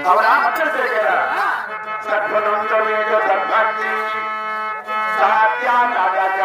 ಅವರ ಮತ್ತೆ ಸೇರಿದ ಸತ್ವನೊಂದಮೇಗ ಸದ್ಭಕ್ತಿ ಸಾಧ್ಯ ನಗಜ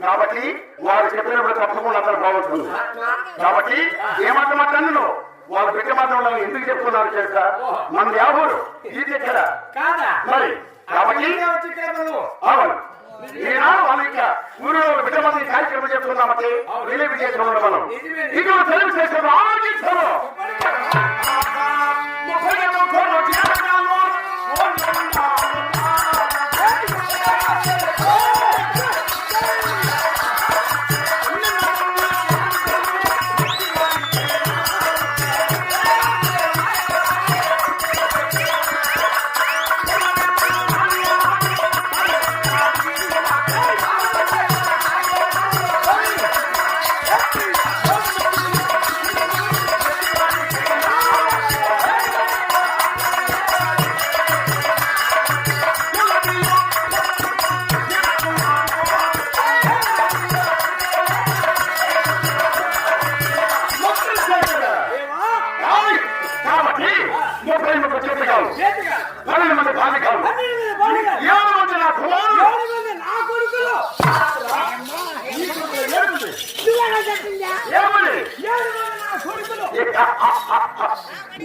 కాబట్టి వారు చెప్పినప్పుడు తప్పకుండా అందరూ బాగుంటుంది. కాబట్టి ఏమాట మాట్లాడను వాళ్ళు పెట్టే మాత్రం ఎందుకు చెప్తున్నారు చేస్తా మన ఎవరు ఇది ఎక్కడ మరి కాబట్టి అవును ఈనాడు వాళ్ళ ఇంకా ఊరిలో బిడ్డ మంది కార్యక్రమం చేస్తున్నామంటే రిలీవ్ చేస్తున్నాం మనం ఇది తెలుగు చేసిన ఆలోచించారు.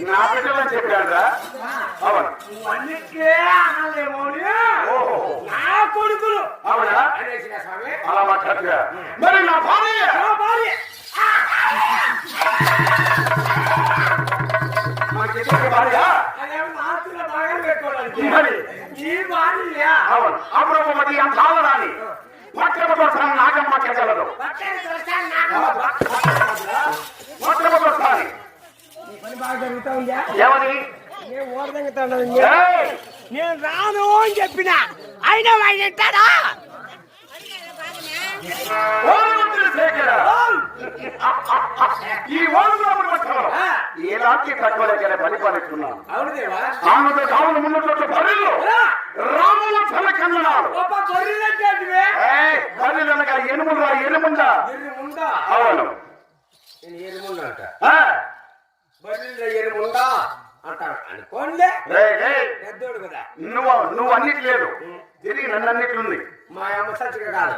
నా బిడ్డలని చెప్పారా అవును నా కొడుకులు అవునా అలా మాట్లాడుతుగా మరి నా భార్య అవును అప్పుడు మరి అంత ఆవరాని మొట్టమొదటిసారి నాగమ్మ కెళ్ళదు మొట్టమొదటిసారి ఏమని నేను రాను అని చెప్పిన అయినా వాడు వింటాడా? ఈ ఎలాంటి తక్కువ పరిపాలిస్తున్నాను ఆమెతో కావులు ముందు బరులు రాములు చల్ల కన్నాడు బరులనగా ఎనుముందా ఎనుముందా అవును నువ్వు అన్నిటి లేదు తిరిగి నన్ను అన్నిట్లుంది మా అమ్మ సచ్చిగా కాదు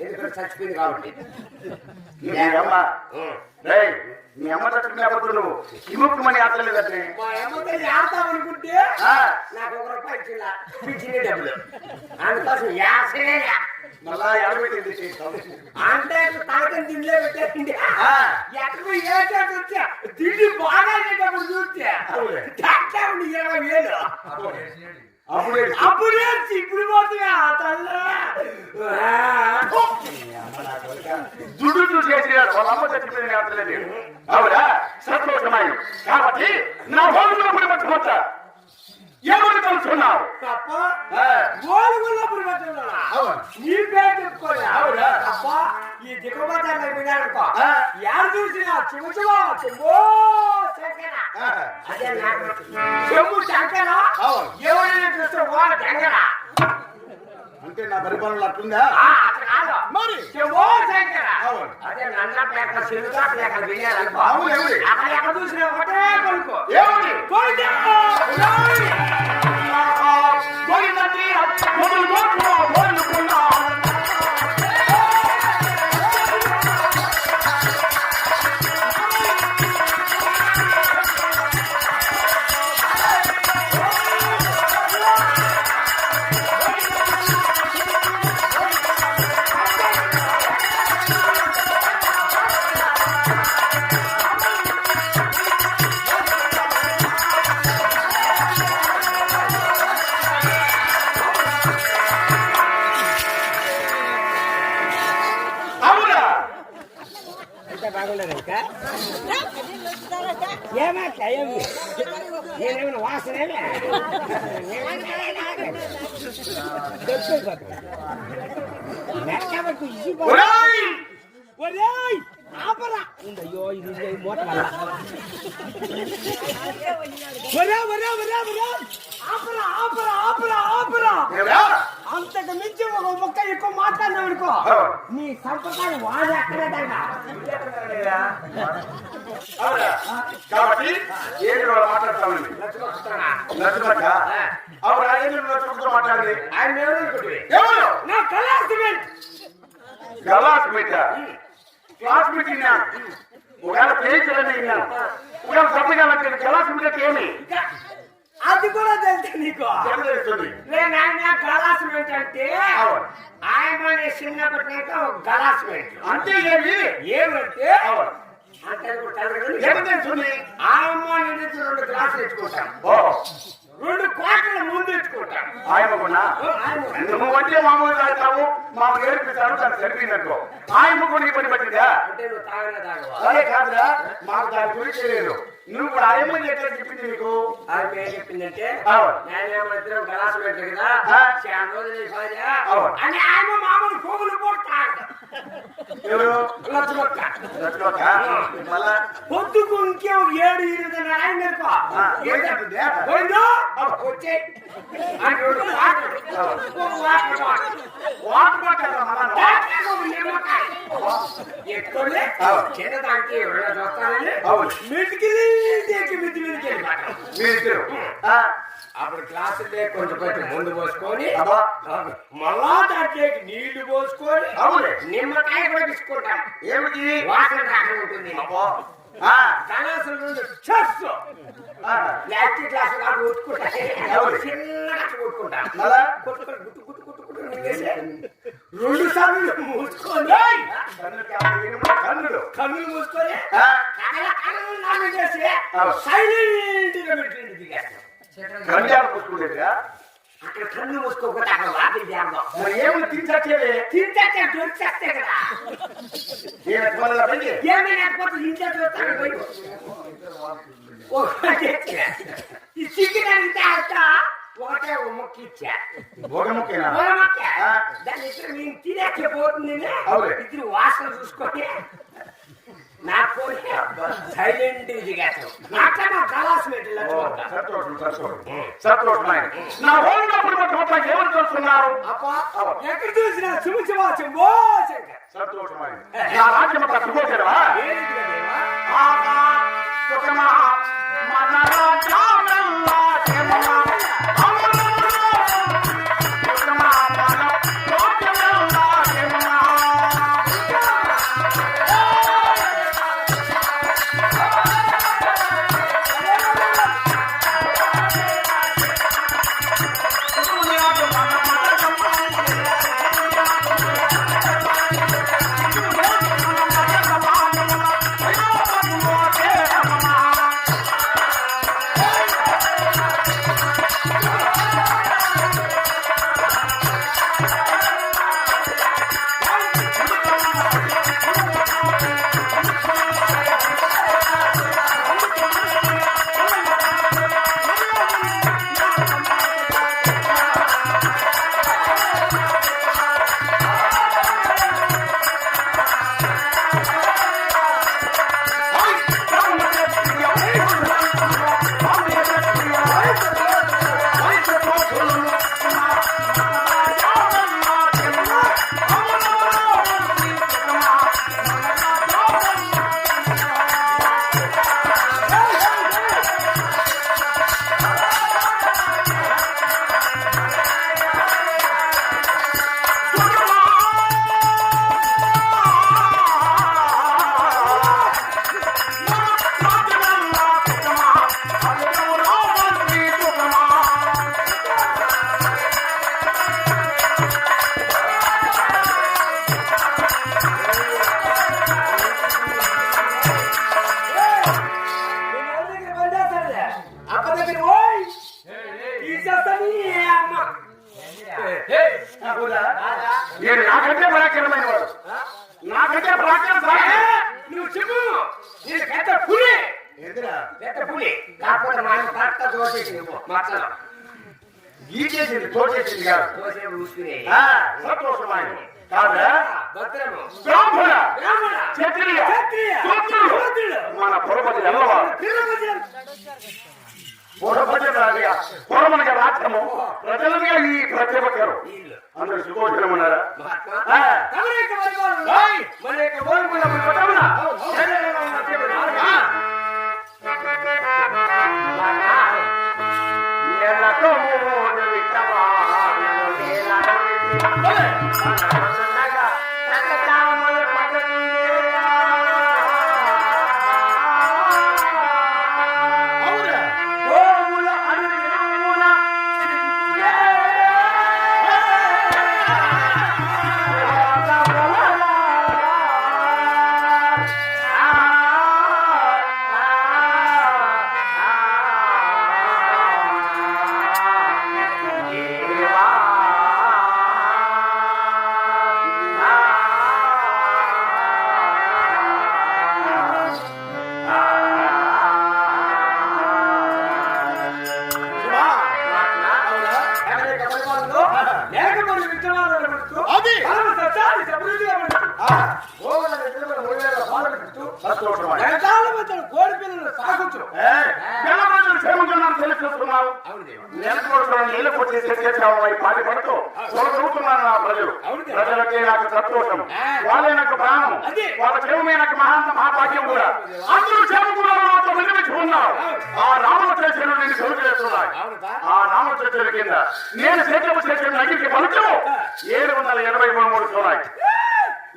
ఎందుకంటే చచ్చిపోయింది కాబట్టి మీ అమ్మ చచ్చిపోయినప్పుడు నువ్వు విముక్తమని ఆటలేదంటే మా అమ్మతో ఆడతామనుకుంటే నాకు ఒక రూపాయి ఇచ్చిన డబ్బులు అందుకోసం మళ్ళా ఎడబెట్టింది అంటే తలకని తిండిలో పెట్టేసింది ఎక్కడ వచ్చా తిండి బాగా చూస్తే 20,000 అప్పుడే ఇప్పుడు పోతున్నా దుడ్డు చేసినాడు వాళ్ళ అమ్మ చచ్చిపోయింది ఆటలేదు అవునా సంతోషమైన కాబట్టి నా హోటల్లో పట్టుకోవచ్చా ఎవరు తెలుసుకున్నావు తప్ప గోలుగుల్లప్పుడు పెట్టినా నీ పేరు చెప్పుకోలే తప్ప ఈ దిగుబడి వినాడుకో యారు చూసినా చెబుతువా చెంబో శంకర అదే చెంబు శంకర ఎవరైనా చూస్తే వాడు శంకర అంటే నా పరిపాలన అట్లుందా మరి చెంబో శంకర అదే నన్న పేక సిలుగా పేక వినాలనుకో అక్కడ ఎక్కడ చూసినా ఒకటే కొనుక్కో ఏమని నేనేమైనా వాసనేమే అయ్యో ఇది మూత వల్ల అంతకు మించి ఒక మొక్క ఎక్కువ మాట్లాడినావు అనుకో నీ సంపకాన్ని వాడు ఎక్కడేటంగా కాబట్టి ఏడు మాట్లాడతామండి మాట్లాడింది ఆయన ఎవరు నా క్లాస్మేట్ క్లాస్మేట్ విన్నాను ఒకవేళ ప్లేసులన్నీ విన్నాను ఒకవేళ సభ్యగాలంటే క్లాస్మేట్ ఏమి అది కూడా తెలుసు నీకు తెలుస్తుంది ఆయన క్లాస్మేట్ అంటే ఆయన చిన్నప్పటి ఒక క్లాస్మేట్ అంటే ఏమి ఏమంటే అంటే ఆ అమ్మ నేను 2 క్లాసులు తెచ్చుకుంటాం 2 కోట్ల ముందు తెచ్చుకుంటాం ఆయమ్మకున్నా నువ్వు అంటే మామూలు తాగుతావు మామూలు ఏర్పిస్తాను దాన్ని సరిపోయిందనుకో ఆయమ్మకు నీ పని పట్టిందా అంటే నువ్వు తాగలేదాగవా అదే కాదురా మాకు దాని గురించి లేదు నువ్వు ఆయమ్మని ఎట్లా చెప్పింది నీకు ఆమె ఏం చెప్పిందంటే నేనేమంటారు గ్లాసు పెట్టు కదా చాలా రోజులు అని ఆయన మామూలు పోగులు పొద్దుకు ఇంకే 7-8 ఆయన వచ్చే ఎట్టుకోలే చిన్నదానికి చూస్తానని అప్పుడు క్లాసులే కొంచెం ముందు పోసుకొని మళ్ళా దాంట్లో నీళ్లు పోసుకొని నిమ్మకాయ కూడా తీసుకుంటాం ఏమిటి వాసన రాకుండా ఉంటుంది కళాశాల నుండి ప్లాస్టిక్ గ్లాసు కాదు కొట్టుకుంటాం చిన్నగా కొట్టుకుంటాం కొట్టుకొని గుట్టు గుట్టు గుట్టు గుట్టు 2 సార్లు మూసుకొని కన్నులు మూసుకొని కళ్ళు చేసి సైలెంట్ గా పెట్టండి దిగేస్తాం అక్కడ కన్ను మూసుకోకపోతే అక్కడ వాటికి చేద్దాం ఏమి తింటే దొరికితే కదా ఏమైనా ఇంట్లో ఈ చికెన్ అంటే అంత ఒకటే మొక్క ఇచ్చా దాని ఇద్దరు నేను తినేకపోతుంది ఇద్దరు వాసన చూసుకొని నాకు సైలెంట్ దిగాను నాకన్నా క్లాస్మేట్ ఎక్కడ చూసినా శివ చెంబో కాదా? నేను నాకంటే పరాక్రమైన వాడు, నాకంటే పరాక్రమశాలి. నువ్వు చెప్పు. నేను పెద్ద పులి. ఎదురా పెద్ద పులి కాకపోతే మా ఆయన కరెక్ట్గా తోసేసింది మచ్చలు. గీచేసింది, తోచేసింది కాదు. తోసే ఊసుకునే సంతోషమైన కాదా? భద్రము బ్రాహ్మణ, బ్రాహ్మణ, క్షత్రియ, క్షత్రియ, శూద్రుడు, శూద్రుడు, మన పురపతి ఎల్లవాడు. పురమనగా రాజ్యము ప్రజలుగా ఈ ప్రతి ఒక్కరు అందరు సుఖోచనం ఉన్నారా? కోడి పిల్లలు సాగుతూ ప్రజలకే నాకు సంతోషం, వాళ్ళే నాకు ప్రాణం, వాళ్ళ క్షేమమే నాకు మహాంత మహాభాగ్యం కూడా. అందరూ క్షేమకున్నారు వినిపించుకున్నారు. ఆ రామచంద్రుడు నేను కలుగు చేస్తున్నాయి. ఆ రామచంద్రుడి కింద నేను సేద్యము చేసిన నగిరికి పలుచము 783 ఉన్నాయి.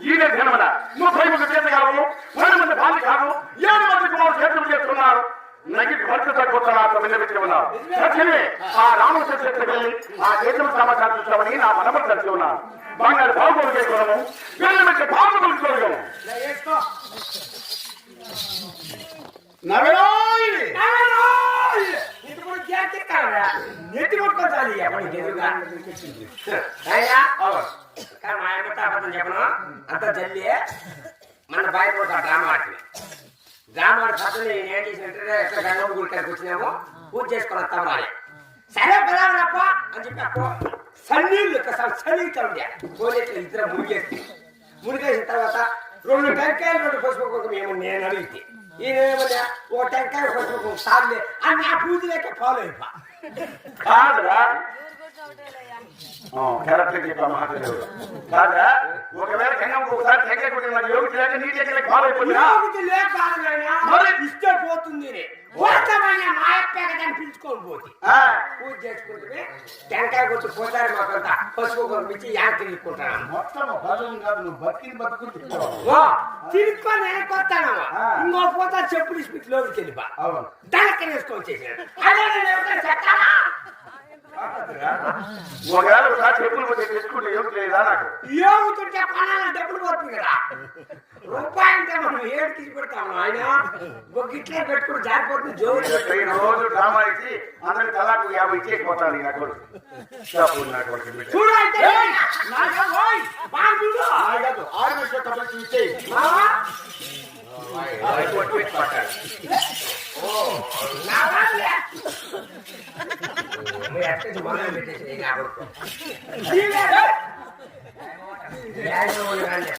ఈయన జన్మన 33 చేతగాలను 10 మంది బాలికాలు 7 మంది కుమారులు సేద్యము చేస్తున్నారు. నగిరికి భర్త తగ్గుతున్నారు విన్నవించి ఉన్నారు. సత్యమే ఆ రామచంద్రుడికి వెళ్ళి ఆ సేద్యము సమాచారం చూస్తామని నా మనము కలిసి ఉన్నాను. బంగారు బాగులు చేసుకున్నాము, వెళ్ళమించి బాగు కొలుసుకోగలము. నెత్తి కొట్టుకోవాలి చెప్పను అంత జల్లి మన బయట డ్రామా ఆడుతుంది. డ్రామా ఆడి పక్కన నేను ఏం చేసినట్టే ఎక్కడ గంగమ్మ గుడికాడికి వచ్చినాము, పూజ చేసుకొని వస్తాం రాలే. సరే పిల్లలప్ప అని చెప్పి అప్పుడు సన్నీళ్ళు సన్నీళ్ళు ఉండే పోలీసులు ఇద్దరు మునిగేసిన తర్వాత 2 టెంకాయలు 2 పసుపు కుంకుమ ఏమో నేను అడిగితే ఈయన ఓ టెంకాయ పసుపు కుంకుమ సార్లే అని నా పూజలేక ఫాలో అయిపో కాదురా కరెక్ట్ చెప్పా మహాదేవుడు. కాదా ఒకవేళ గంగమ్మ ఒకసారి టెంకాయ కొట్టిన యోగి లేక నీ దగ్గర ఫాలో అయిపోయిందా? ఇస్తే పోతుంది మా అప్పని పిలుచుకొని పోతే పూజ చేసుకుంటే టెంకాయ కొట్టి పోతారు. మాకంతా పసుపు పంపించి యాక్ తిరుగుకుంటాను. మొత్తం భజన కాదు, నువ్వు బతికిని బతుకుని తిరుక్కొని వెళ్ళిపోతాను. ఇంకో పోతా చెప్పులు ఇస్పిట్ లోకి వెళ్ళిపా దానికి వేసుకొని చేసాను. ఒకవేళ ఒకసారి చెప్పులు పోతే తెచ్చుకుంటే యోగి లేదా? నాకు యోగుతుంటే పనాల డబ్బులు పోతుంది కదా. రూపాయంటే మనం ఏడు తీసి పెడతాము. ఆయన ఒక ఇట్లే పెట్టుకుని జారిపోతుంది. జోరు రోజు డ్రామా ఇచ్చి అందరికి తలాకు 50 ఇచ్చేసిపోతాను. నా కొడుకు చూడండి